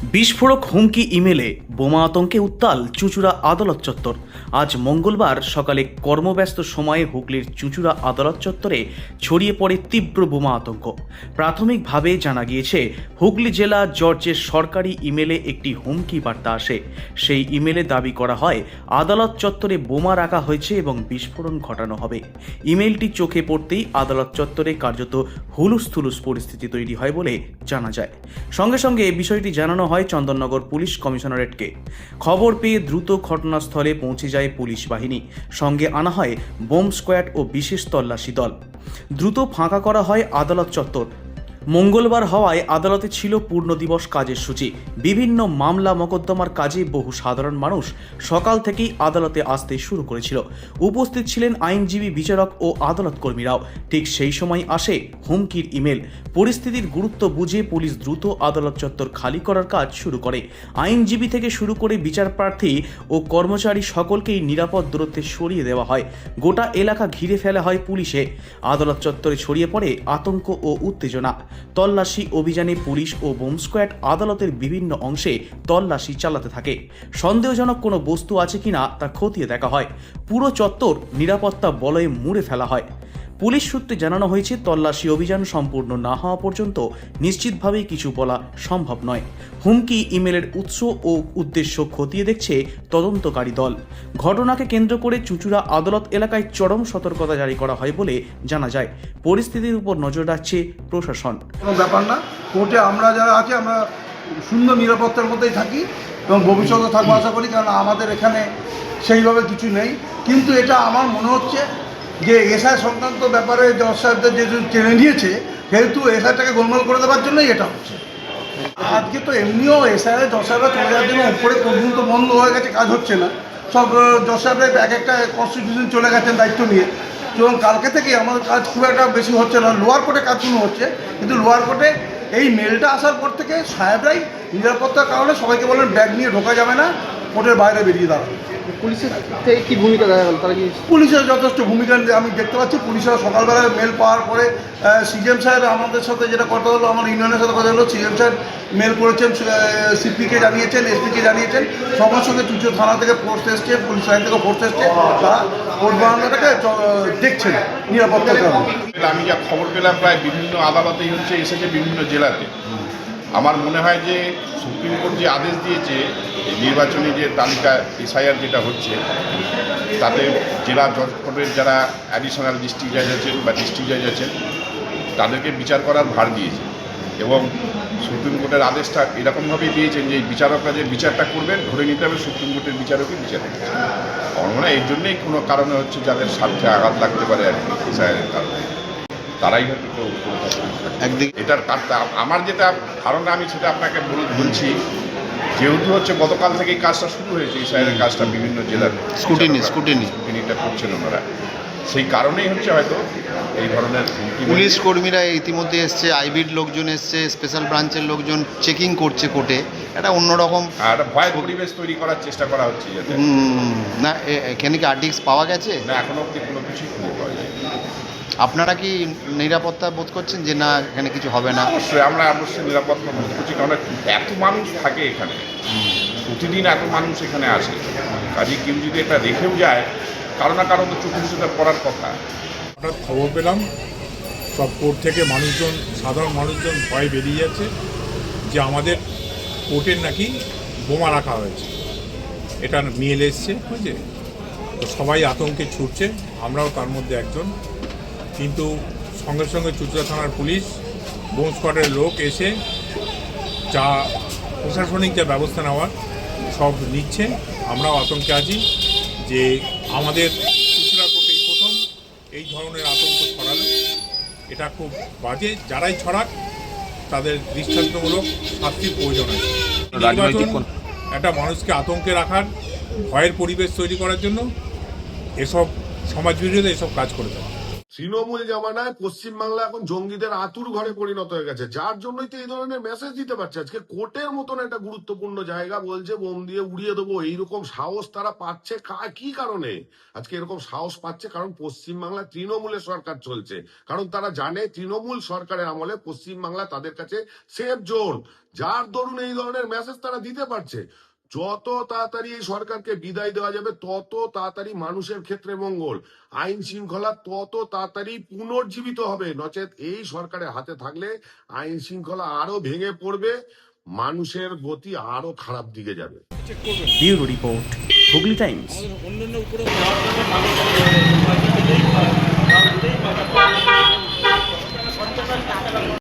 বিস্ফোরক হুমকি ইমেলে বোমা আতঙ্কে উত্তাল চুঁচুড়া আদালত চত্বর। আজ মঙ্গলবার সকালে কর্মব্যস্ত সময়ে হুগলির চুঁচুড়া আদালত চত্বরে ছড়িয়ে পড়ে তীব্র বোমা আতঙ্ক। প্রাথমিকভাবে জানা গিয়েছে হুগলি জেলা জজের সরকারি ইমেলে একটি হুমকি বার্তা আসে। সেই ইমেলে দাবি করা হয় আদালত চত্বরে বোমা রাখা হয়েছে এবং বিস্ফোরণ ঘটানো হবে। ইমেলটি চোখে পড়তেই আদালত চত্বরে কার্যত হুলুস্থুলুস পরিস্থিতি তৈরি হয় বলে জানা যায়। সঙ্গে সঙ্গে বিষয়টি জানানো হয় চন্দননগর পুলিশ কমিশনারেটকে। খবর পেয়ে দ্রুত ঘটনাস্থলে পৌঁছে যায় পুলিশ বাহিনী। সঙ্গে আনা হয় বোম স্কোয়াড ও বিশেষ তল্লাশি দল। দ্রুত ফাঁকা করা হয় আদালত চত্বর। মঙ্গলবার হওয়ায় আদালতে ছিল পূর্ণ দিবস কাজের সূচি। বিভিন্ন মামলা মোকদ্দমার কাজে বহু সাধারণ মানুষ সকাল থেকেই আদালতে আসতে শুরু করেছিল। উপস্থিত ছিলেন আইনজীবী, বিচারক ও আদালত কর্মীরাও। ঠিক সেই সময় আসে হুমকির ইমেল। পরিস্থিতির গুরুত্ব বুঝে পুলিশ দ্রুত আদালত চত্বর খালি করার কাজ শুরু করে। আইনজীবী থেকে শুরু করে বিচারপ্রার্থী ও কর্মচারী সকলকেই নিরাপদ দূরত্বে সরিয়ে দেওয়া হয়। গোটা এলাকা ঘিরে ফেলা হয় পুলিশে। আদালত চত্বরে ছড়িয়ে পড়ে আতঙ্ক ও উত্তেজনা। তল্লাশি অভিযানে পুলিশ ও বোম স্কোয়াড আদালতের বিভিন্ন অংশে তল্লাশি চালাতে থাকে। সন্দেহজনক কোনো বস্তু আছে কিনা তা খতিয়ে দেখা হয়। পুরো চত্বর নিরাপত্তা বলয়ে মুড়ে ফেলা হয়। পুলিশ সূত্রে জানানো হয়েছে, তল্লাশি অভিযান সম্পূর্ণ না হওয়া পর্যন্ত নিশ্চিতভাবেই কিছু বলা সম্ভব নয়। হুমকি ইমেলের উৎস ও উদ্দেশ্য খতিয়ে দেখছে তদন্তকারী দল। ঘটনাকে কেন্দ্র করে চুঁচুড়া আদালত এলাকায় চরম সতর্কতা জারি করা হয় বলে জানা যায়। পরিস্থিতির উপর নজর রাখছে প্রশাসন। কোনো ব্যাপার না, কোর্টে আমরা যারা আছি আমরা সুন্দর নিরাপত্তার মধ্যেই থাকি এবং ভবিষ্যতে থাকবো আশা করি, কারণ আমাদের এখানে সেইভাবে কিছু নেই। কিন্তু এটা আমার মনে হচ্ছে যে এসআই সংক্রান্ত ব্যাপারে জজ সাহেবদের যেহেতু টেনে নিয়েছে, সেহেতু এসআইটাকে গোলমাল করে দেওয়ার জন্যই এটা হচ্ছে। আজকে তো এমনিও এসআই জজ সাহেবরা চলে যাওয়ার জন্য উপরে পর্যন্ত বন্ধ হয়ে গেছে, কাজ হচ্ছে না। সব জজ সাহেবরা এক একটা কনস্টিটিউশন চলে গেছেন দায়িত্ব নিয়ে, এবং কালকে থেকে আমাদের কাজ খুব একটা বেশি হচ্ছে না। লোয়ার কোর্টে কাজ শুরু হচ্ছে, কিন্তু লোয়ার কোর্টে এই মেলটা আসার পর থেকে সাহেবরাই নিরাপত্তার কারণে সবাইকে বলেন ব্যাগ নিয়ে ঢোকা যাবে না, কোর্টের বাইরে বেরিয়ে দাঁড়াবে। পুলিশের থেকে কি ভূমিকা দেখা গেল? তারা কি পুলিশের যথেষ্ট ভূমিকা আমি দেখতে পাচ্ছি। পুলিশের সকালবেলায় মেল পাওয়ার পরে সিজিএম সাহেব আমাদের সাথে যেটা কথা হলো, আমার ইউনিয়নের সাথে কথা হলো, সিজিএম সাহেব মেল করেছেন, সিপিকে জানিয়েছেন, এসপিকে জানিয়েছেন। সবার সঙ্গে চুঁচুড়া থানা থেকে ফোর্স এসছে, পুলিশ লাইন থেকে ফোর্স এসছে, তারা ভোট বারান্দাটাকে দেখছেন নিরাপত্তার কারণে। আমি যা খবর পেলাম, প্রায় বিভিন্ন আদালতেই হচ্ছে এসেছে, বিভিন্ন জেলাতে। আমার মনে হয় যে সুপ্রিম কোর্ট যে আদেশ দিয়েছে, নির্বাচনী যে তালিকা এসআইআর যেটা হচ্ছে, তাতে জেলা জজ কোর্টের যারা অ্যাডিশনাল ডিস্ট্রিক্ট জাজ আছেন বা ডিস্ট্রিক্ট জাজ আছেন, তাদেরকে বিচার করার ভার দিয়েছে। এবং সুপ্রিম কোর্টের আদেশটা এরকমভাবেই দিয়েছেন যে বিচারকরা যে বিচারটা করবেন, ধরে নিতে হবে সুপ্রিম কোর্টের বিচারকই বিচার করছে। আমার মনে হয় এই জন্যেই কোনো কারণে হচ্ছে যাদের স্বার্থে আঘাত লাগতে পারে আর কি এসআইআরের কারণে, তারাই হয়তো কেউ একদিকে এটার কাজটা। আমার যেটা ধারণা, আমি সেটা আপনাকে বলছি, যেহেতু হচ্ছে গতকাল থেকেই কাজটা শুরু হয়েছে, এসআইআরের কাজটা বিভিন্ন জেলার স্কুটিনিটা করছেন ওনারা, সেই কারণেই হচ্ছে হয়তো এই ধরনের পুলিশ কর্মীরা ইতিমধ্যে এসছে, আইবির লোকজন এসছে, স্পেশাল ব্রাঞ্চের লোকজন চেকিং করছে কোর্টে। এটা অন্যরকম একটা ভয় পরিবেশ তৈরি করার চেষ্টা করা হচ্ছে যাতে না। এখানে কি আরডিএক্স পাওয়া গেছে? না, এখনো অব্দি কোনো কিছুই খুঁজে পাওয়া যায়। আপনারা কি নিরাপত্তা বোধ করছেন যে না এখানে কিছু হবে না? অবশ্যই আমরা নিরাপত্তা বোধ করছি, কারণ এত মানুষ থাকে এখানে, প্রতিদিন এত মানুষ এখানে আসে। কাজে কেউ যদি এটা রেখেও যায়, কারো না কারো তো চোখে চোখে পড়ার কথা। হঠাৎ খবর পেলাম সব কোর্ট থেকে মানুষজন, সাধারণ মানুষজন ভয় বেরিয়ে যাচ্ছে যে আমাদের কোর্টের নাকি বোমা রাখা হয়েছে। এটা মেল এসছে, বুঝছে তো সবাই আতঙ্কে ছুটছে, আমরাও তার মধ্যে একজন। কিন্তু সঙ্গে সঙ্গে চুঁচুড়া থানার পুলিশ, বোম স্কোয়াডের লোক এসে যা প্রশাসনিক যা ব্যবস্থা নেওয়ার সব নিচ্ছে। আমরাও আতঙ্কে আছি যে আমাদের চুঁচুড়া কোর্টেই প্রথম এই ধরনের আতঙ্ক ছড়ালো। এটা খুব বাজে। যারাই ছড়াক তাদের দৃষ্টান্তমূলক শাস্তির প্রয়োজন আছে। নির্বাচন একটা মানুষকে আতঙ্কে রাখার, ভয়ের পরিবেশ তৈরি করার জন্য এসব সমাজবিরোধী এসব কাজ করে থাকে। তৃণমূল জামানায় পশ্চিমবাংলা এখন জঙ্গিদের আতুর ঘরে পরিণত হয়ে গেছে, যার জন্যই তো এই ধরনের মেসেজ দিতে পারছে। আজকে কোর্টের মতন একটা গুরুত্বপূর্ণ জায়গা বলছে বোম দিয়ে উড়িয়ে দেবো, এইরকম সাহস তারা পাচ্ছে কি কারণে? আজকে এরকম সাহস পাচ্ছে কারণ পশ্চিমবাংলা তৃণমূলের সরকার চলছে, কারণ তারা জানে তৃণমূল সরকারের আমলে পশ্চিমবাংলা তাদের কাছে সেফ জোন, যার দরুন এই ধরনের মেসেজ তারা দিতে পারছে। যত তাড়াতাড়ি এই সরকারকে বিদায় দেওয়া যাবে তত তাড়াতাড়ি মানুষের ক্ষেত্রে মঙ্গল, আইন শৃঙ্খলা তত তাড়াতাড়ি পুনর্জীবিত হবে। নচেত এই সরকারের হাতে থাকলে আইন শৃঙ্খলা আরো ভেঙে পড়বে, মানুষের গতি আরো খারাপ দিকে যাবে। Bureau report, Hooghly Times.